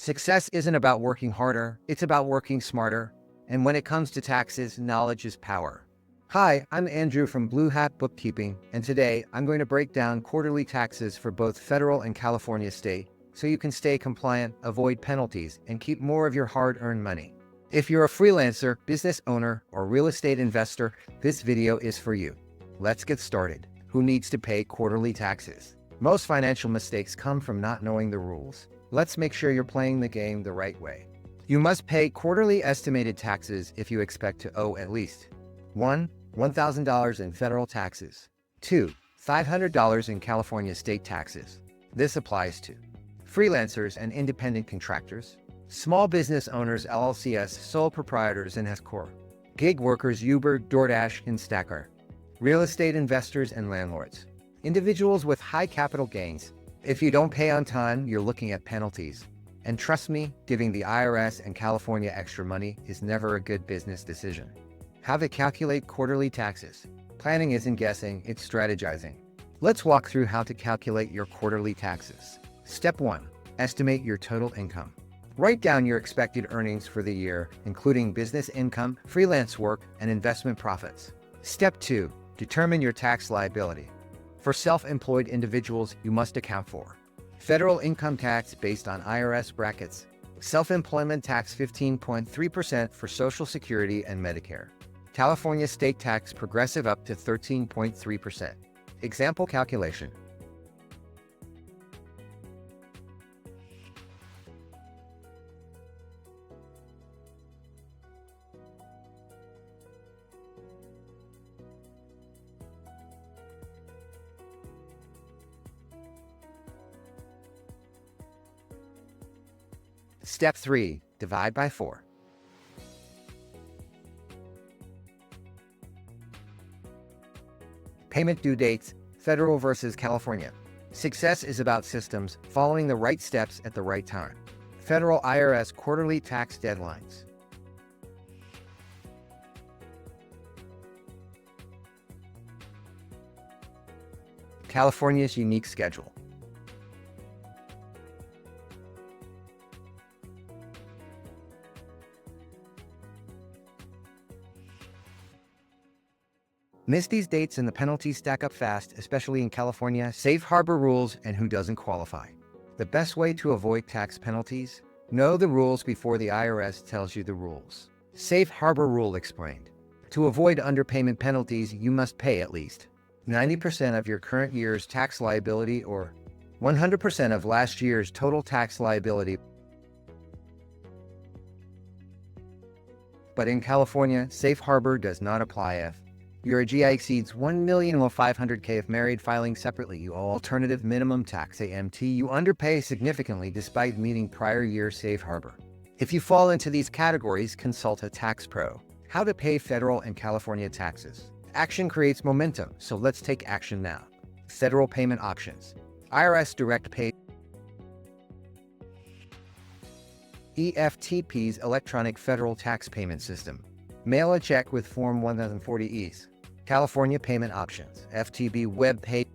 Success isn't about working harder, it's about working smarter. And when it comes to taxes, knowledge is power. Hi, I'm Andrew from Blu Hat Bookkeeping, and today I'm going to break down quarterly taxes for both federal and California state so you can stay compliant, avoid penalties, and keep more of your hard-earned money. If you're a freelancer, business owner, or real estate investor, this video is for you. Let's get started. Who needs to pay quarterly taxes? Most financial mistakes come from not knowing the rules. Let's make sure you're playing the game the right way. You must pay quarterly estimated taxes if you expect to owe at least 1. $1,000 in federal taxes. 2. $500 in California state taxes. This applies to freelancers and independent contractors, small business owners LLCs, sole proprietors and S-Corp, gig workers Uber, DoorDash, and Stacker, real estate investors and landlords, individuals with high capital gains. If you don't pay on time, you're looking at penalties. And trust me, giving the IRS and California extra money is never a good business decision. How to calculate quarterly taxes. Planning isn't guessing, it's strategizing. Let's walk through how to calculate your quarterly taxes. Step 1. Estimate your total income. Write down your expected earnings for the year, including business income, freelance work, and investment profits. Step 2. Determine your tax liability. For self-employed individuals, you must account for federal income tax based on IRS brackets, self-employment tax 15.3% for Social Security and Medicare, California state tax progressive up to 13.3%. Example calculation. Step 3. Divide by 4. Payment due dates, federal versus California. Success is about systems, following the right steps at the right time. Federal IRS quarterly tax deadlines. California's unique schedule. Miss these dates and the penalties stack up fast, especially in California, safe harbor rules, and who doesn't qualify. The best way to avoid tax penalties? Know the rules before the IRS tells you the rules. Safe harbor rule explained. To avoid underpayment penalties, you must pay at least 90% of your current year's tax liability or 100% of last year's total tax liability. But in California, safe harbor does not apply if your GI exceeds $1 million or $500K. If married, filing separately, you owe alternative minimum tax AMT. You underpay significantly despite meeting prior year safe harbor. If you fall into these categories, consult a tax pro. How to pay federal and California taxes. Action creates momentum, so let's take action now. Federal payment options. IRS Direct Pay. EFTP's Electronic Federal Tax Payment System. Mail a check with Form 1040Es. California Payment Options, FTB Web Pay.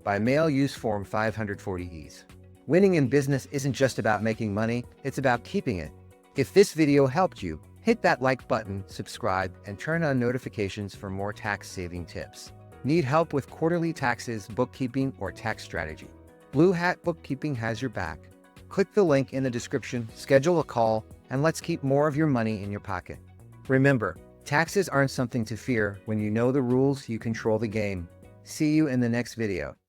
By mail, use Form 540Es. Winning in business isn't just about making money, it's about keeping it. If this video helped you, hit that like button, subscribe, and turn on notifications for more tax-saving tips. Need help with quarterly taxes, bookkeeping, or tax strategy? Blu Hat Bookkeeping has your back. Click the link in the description, schedule a call, and let's keep more of your money in your pocket. Remember, taxes aren't something to fear. When you know the rules, you control the game. See you in the next video.